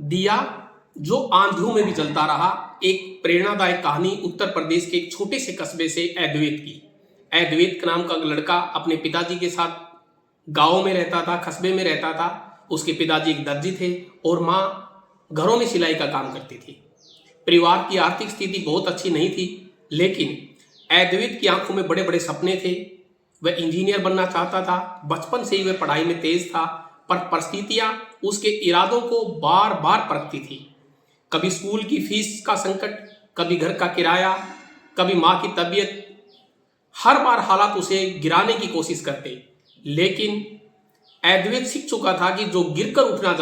दिया जो आंधियों में भी जलता रहा। एक प्रेरणादायक कहानी उत्तर प्रदेश के एक छोटे से कस्बे से अद्वैत की। अद्वैत नाम का लड़का अपने पिताजी के साथ गांव में रहता था, कस्बे में रहता था। उसके पिताजी एक दर्जी थे और माँ घरों में सिलाई का काम करती थी। परिवार की आर्थिक स्थिति बहुत अच्छी नहीं थी, लेकिन अद्वैत की आंखों में बड़े बड़े सपने थे। वह इंजीनियर बनना चाहता था। बचपन से ही वह पढ़ाई में तेज था, पर परिस्थितियां उसके इरादों को बार बार परखती थी। कभी स्कूल की फीस का संकट, कभी घर का किराया, कभी माँ की तबीयत। हर बार हालात उसे गिराने की कोशिश करते, लेकिन अद्वैत सीख चुका था कि जो गिरकर उठना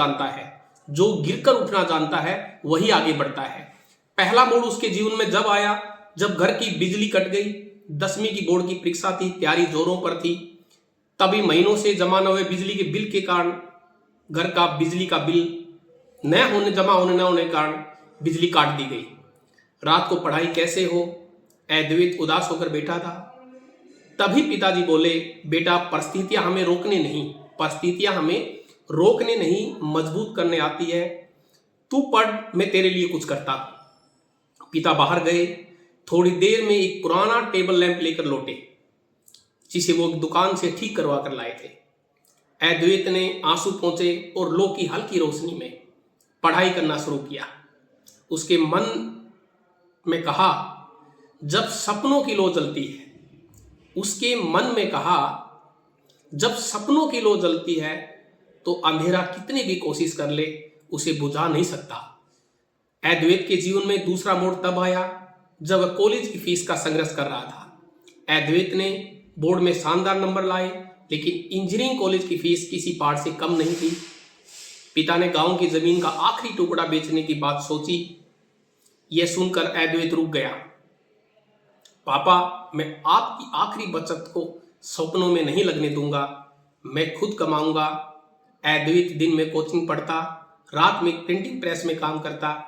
जानता है वही आगे बढ़ता है। पहला मोड़ उसके जीवन में जब आया, जब घर की बिजली कट गई। 10वीं की बोर्ड की परीक्षा थी, तैयारी जोरों पर थी। तभी महीनों से जमा न हुए बिजली के बिल के कारण घर का बिजली का बिल जमा होने न होने के कारण बिजली काट दी गई। रात को पढ़ाई कैसे हो, अद्वैत उदास होकर बैठा था। तभी पिताजी बोले, बेटा परिस्थितियां हमें रोकने नहीं मजबूत करने आती है। तू पढ़, मैं तेरे लिए कुछ करता। पिता बाहर गए। थोड़ी देर में एक पुराना टेबल लैंप लेकर लौटे, जिसे वो दुकान से ठीक करवा कर लाए थे। अद्वैत ने आंसू पोंछे और लो की हल्की रोशनी में पढ़ाई करना शुरू किया। उसके मन में कहा, जब सपनों की लो जलती है, तो अंधेरा कितनी भी कोशिश कर ले उसे बुझा नहीं सकता। अद्वैत के जीवन में दूसरा मोड़ तब आया जब वह कॉलेज की फीस का संघर्ष कर रहा था। अद्वैत ने बोर्ड में शानदार नंबर लाए, लेकिन इंजीनियरिंग कॉलेज की फीस किसी पहाड़ से कम नहीं थी। पिता ने गांव की जमीन का आखिरी टुकड़ा बेचने की बात सोची। यह सुनकर अद्वैत रुक गया। पापा, मैं आपकी आखिरी बचत को सपनों में नहीं लगने दूंगा, मैं खुद कमाऊंगा। अद्वैत दिन में कोचिंग पढ़ता, रात में प्रिंटिंग प्रेस में काम करता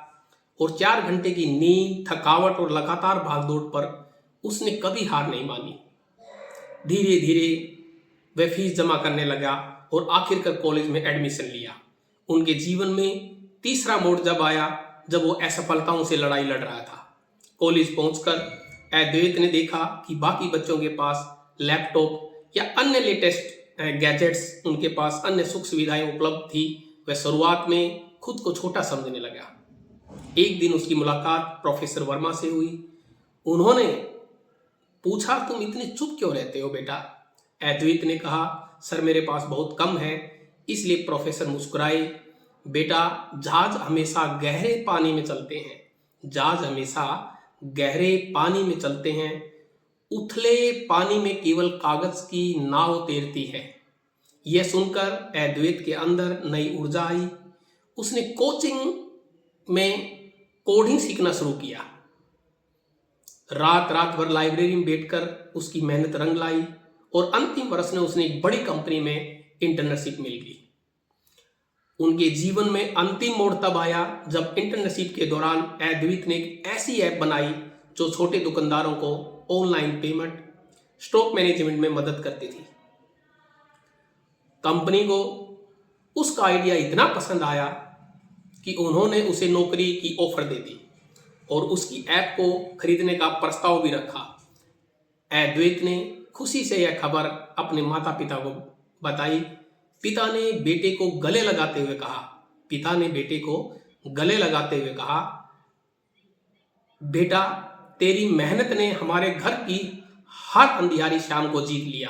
और 4 घंटे की नींद, थकावट और लगातार भागदौड़ पर उसने कभी हार नहीं मानी। धीरे धीरे वह फीस जमा करने लगा और आखिरकार कॉलेज में एडमिशन लिया। उनके जीवन में तीसरा मोड़ जब आया, जब वो असफलताओं से लड़ाई लड़ रहा था। कॉलेज पहुंचकर अद्वैत ने देखा कि बाकी बच्चों के पास लैपटॉप या अन्य लेटेस्ट गैजेट्स, उनके पास अन्य सुख सुविधाएं उपलब्ध थी। वह शुरुआत में खुद को छोटा समझने लगा। एक दिन उसकी मुलाकात प्रोफेसर वर्मा से हुई। उन्होंने पूछा, तुम इतने चुप क्यों रहते हो बेटा? अद्वैत ने कहा, सर मेरे पास बहुत कम है। इसलिए प्रोफेसर मुस्कुराए। बेटा, जहाज हमेशा गहरे पानी में चलते हैं, उथले पानी में केवल कागज की नाव तैरती है। यह सुनकर अद्वैत के अंदर नई ऊर्जा आई। उसने कोचिंग में कोडिंग सीखना शुरू किया। रात भर लाइब्रेरी में बैठकर उसकी मेहनत रंग लाई और अंतिम वर्ष में उसने एक बड़ी कंपनी में इंटर्नशिप मिल गई। उनके जीवन में अंतिम मोड़ तब आया जब इंटर्नशिप के दौरान अद्वैत ने एक ऐसी ऐप बनाई जो छोटे दुकानदारों को ऑनलाइन पेमेंट, स्टॉक मैनेजमेंट में मदद करती थी। कंपनी को उसका आइडिया इतना पसंद आया कि उन्होंने उसे नौकरी की ऑफर दे दी और उसकी ऐप को खरीदने का प्रस्ताव भी रखा। अद्वैत ने खुशी से यह खबर अपने माता पिता को बताई। पिता ने बेटे को गले लगाते हुए कहा, बेटा तेरी मेहनत ने हमारे घर की हर अंधियारी शाम को जीत लिया।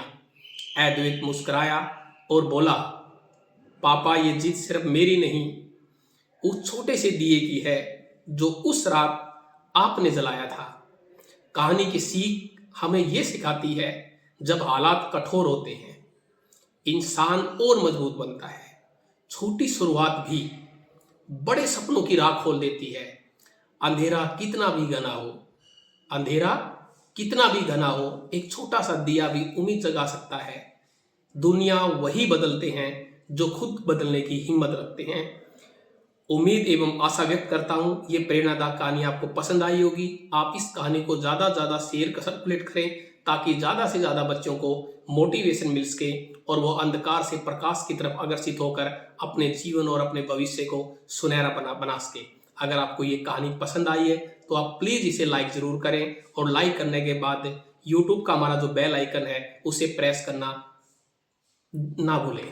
अद्वैत मुस्कुराया और बोला, पापा ये जीत सिर्फ मेरी नहीं, उस छोटे से दिए की है जो उस रात आपने जलाया था। कहानी की सीख हमें यह सिखाती है, जब हालात कठोर होते हैं इंसान और मजबूत बनता है। छोटी शुरुआत भी बड़े सपनों की राह खोल देती है। अंधेरा कितना भी घना हो, एक छोटा सा दिया भी उम्मीद जगा सकता है। दुनिया वही बदलते हैं जो खुद बदलने की हिम्मत रखते हैं। उम्मीद एवं आशा व्यक्त करता हूँ ये प्रेरणादायक कहानी आपको पसंद आई होगी। आप इस कहानी को ज़्यादा से ज़्यादा शेयर सर्कुलेट करें ताकि ज़्यादा से ज़्यादा बच्चों को मोटिवेशन मिल सके और वो अंधकार से प्रकाश की तरफ अग्रसित होकर अपने जीवन और अपने भविष्य को सुनहरा बना सके। अगर आपको ये कहानी पसंद आई है तो आप प्लीज़ इसे लाइक ज़रूर करें और लाइक करने के बाद यूट्यूब का हमारा जो बेल आइकन है उसे प्रेस करना ना भूलें।